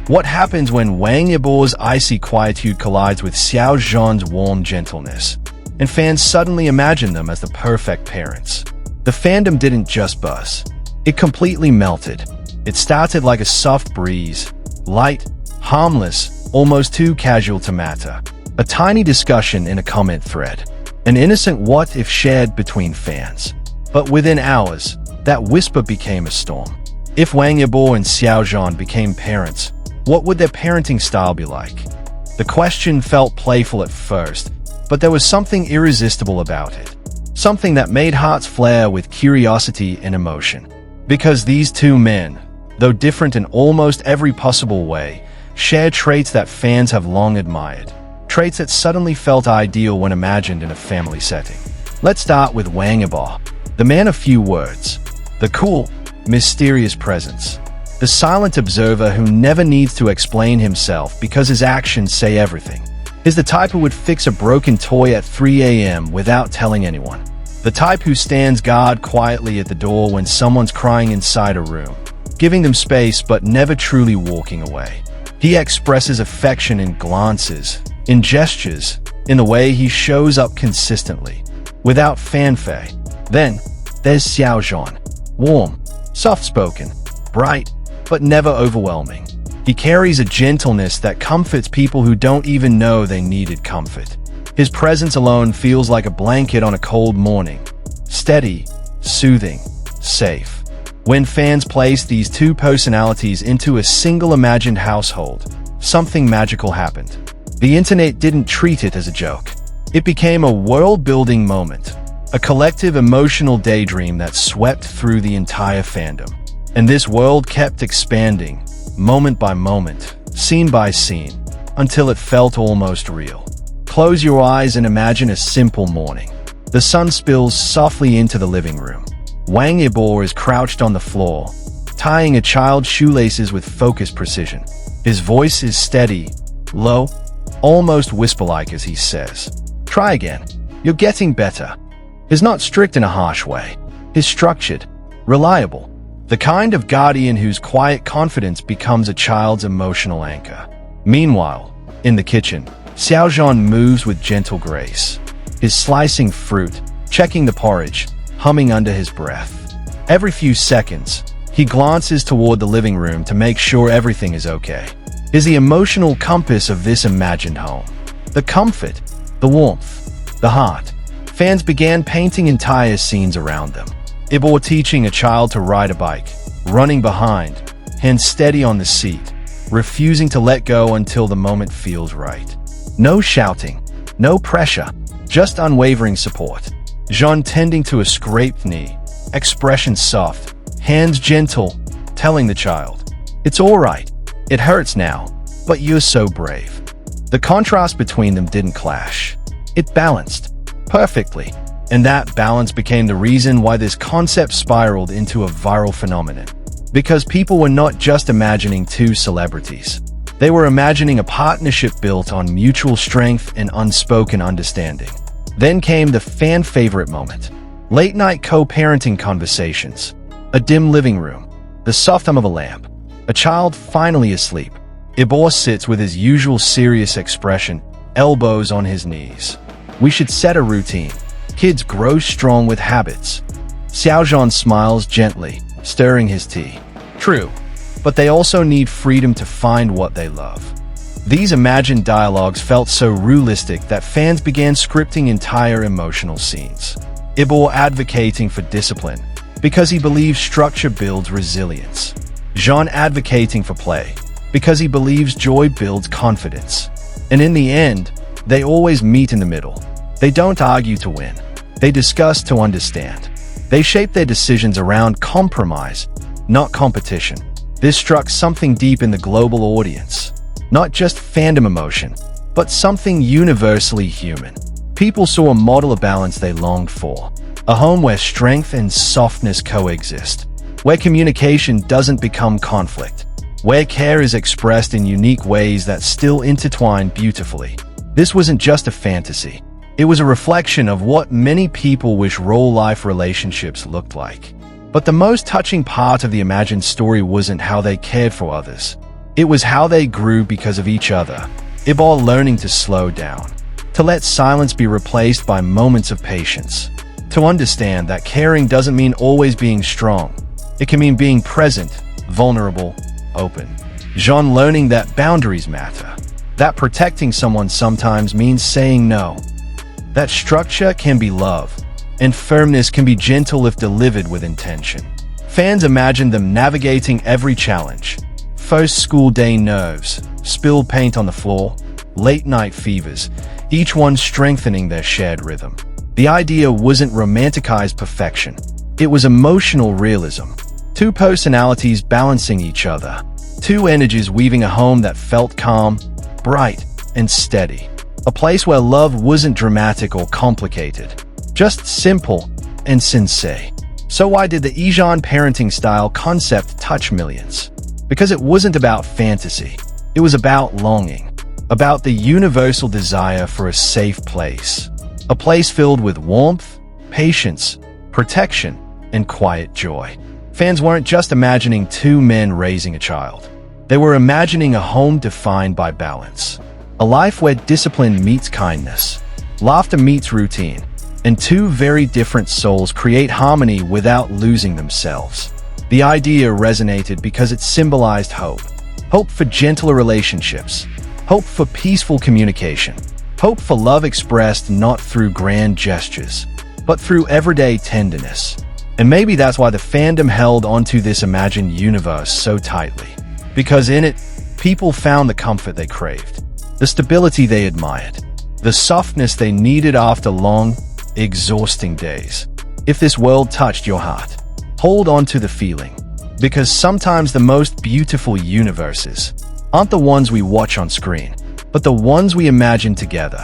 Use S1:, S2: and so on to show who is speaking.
S1: What happens when Wang Yibo's icy quietude collides with Xiao Zhan's warm gentleness, and fans suddenly imagine them as the perfect parents? The fandom didn't just buzz. It completely melted. It started like a soft breeze, light, harmless, almost too casual to matter. A tiny discussion in a comment thread. An innocent what-if shared between fans. But within hours, that whisper became a storm. If Wang Yibo and Xiao Zhan became parents, what would their parenting style be like? The question felt playful at first, but there was something irresistible about it. Something that made hearts flare with curiosity and emotion. Because these two men, though different in almost every possible way, share traits that fans have long admired. Traits that suddenly felt ideal when imagined in a family setting. Let's start with Wang Yibo, the man of few words. The cool, mysterious presence. The silent observer who never needs to explain himself because his actions say everything. Is the type who would fix a broken toy at 3 a.m. without telling anyone. The type who stands guard quietly at the door when someone's crying inside a room, giving them space but never truly walking away. He expresses affection in glances, in gestures, in the way he shows up consistently, without fanfare. Then, there's Xiao Zhan. Warm, soft-spoken, bright, but never overwhelming. He carries a gentleness that comforts people who don't even know they needed comfort. His presence alone feels like a blanket on a cold morning. Steady, soothing, safe. When fans place these two personalities into a single imagined household, something magical happened. The internet didn't treat it as a joke. It became a world-building moment, a collective emotional daydream that swept through the entire fandom. And this world kept expanding, moment by moment, scene by scene, until it felt almost real. Close your eyes and imagine a simple morning. The sun spills softly into the living room. Wang Yibo is crouched on the floor, tying a child's shoelaces with focused precision. His voice is steady, low, almost whisper-like as he says, "Try again. You're getting better." He's not strict in a harsh way. He's structured, reliable. The kind of guardian whose quiet confidence becomes a child's emotional anchor. Meanwhile, in the kitchen, Xiao Zhan moves with gentle grace. His slicing fruit, checking the porridge, humming under his breath. Every few seconds, he glances toward the living room to make sure everything is okay. Is the emotional compass of this imagined home. The comfort, the warmth, the heart. Fans began painting entire scenes around them. Yibo teaching a child to ride a bike, running behind, hands steady on the seat, refusing to let go until the moment feels right. No shouting, no pressure, just unwavering support. Zhan tending to a scraped knee, expression soft, hands gentle, telling the child, "It's all right. It hurts now, but you're so brave." The contrast between them didn't clash. It balanced perfectly. And that balance became the reason why this concept spiraled into a viral phenomenon. Because people were not just imagining two celebrities. They were imagining a partnership built on mutual strength and unspoken understanding. Then came the fan-favorite moment. Late-night co-parenting conversations. A dim living room. The soft hum of a lamp. A child finally asleep. Yibo sits with his usual serious expression, elbows on his knees. We should set a routine. Kids grow strong with habits. Xiao Zhan smiles gently, stirring his tea. True, but they also need freedom to find what they love. These imagined dialogues felt so realistic that fans began scripting entire emotional scenes. Yibo advocating for discipline, because he believes structure builds resilience. Zhan advocating for play, because he believes joy builds confidence. And in the end, they always meet in the middle. They don't argue to win. They discuss to understand. They shape their decisions around compromise, not competition. This struck something deep in the global audience. Not just fandom emotion, but something universally human. People saw a model of balance they longed for. A home where strength and softness coexist. Where communication doesn't become conflict. Where care is expressed in unique ways that still intertwine beautifully. This wasn't just a fantasy. It was a reflection of what many people wish real-life relationships looked like. But the most touching part of the imagined story wasn't how they cared for others. It was how they grew because of each other. Yibo learning to slow down, to let silence be replaced by moments of patience, to understand that caring doesn't mean always being strong. It can mean being present, vulnerable, open. Zhan learning that boundaries matter, that protecting someone sometimes means saying no, that structure can be love, and firmness can be gentle if delivered with intention. Fans imagined them navigating every challenge. First school day nerves, spilled paint on the floor, late-night fevers, each one strengthening their shared rhythm. The idea wasn't romanticized perfection. It was emotional realism. Two personalities balancing each other. Two energies weaving a home that felt calm, bright, and steady. A place where love wasn't dramatic or complicated, just simple and sincere. So why did the Yizhan parenting style concept touch millions? Because it wasn't about fantasy. It was about longing, about the universal desire for a safe place. A place filled with warmth, patience, protection, and quiet joy. Fans weren't just imagining two men raising a child. They were imagining a home defined by balance. A life where discipline meets kindness, laughter meets routine, and two very different souls create harmony without losing themselves. The idea resonated because it symbolized hope. Hope for gentler relationships. Hope for peaceful communication. Hope for love expressed not through grand gestures, but through everyday tenderness. And maybe that's why the fandom held onto this imagined universe so tightly. Because in it, people found the comfort they craved, the stability they admired, the softness they needed after long, exhausting days. If this world touched your heart, hold on to the feeling. Because sometimes the most beautiful universes aren't the ones we watch on screen, but the ones we imagine together.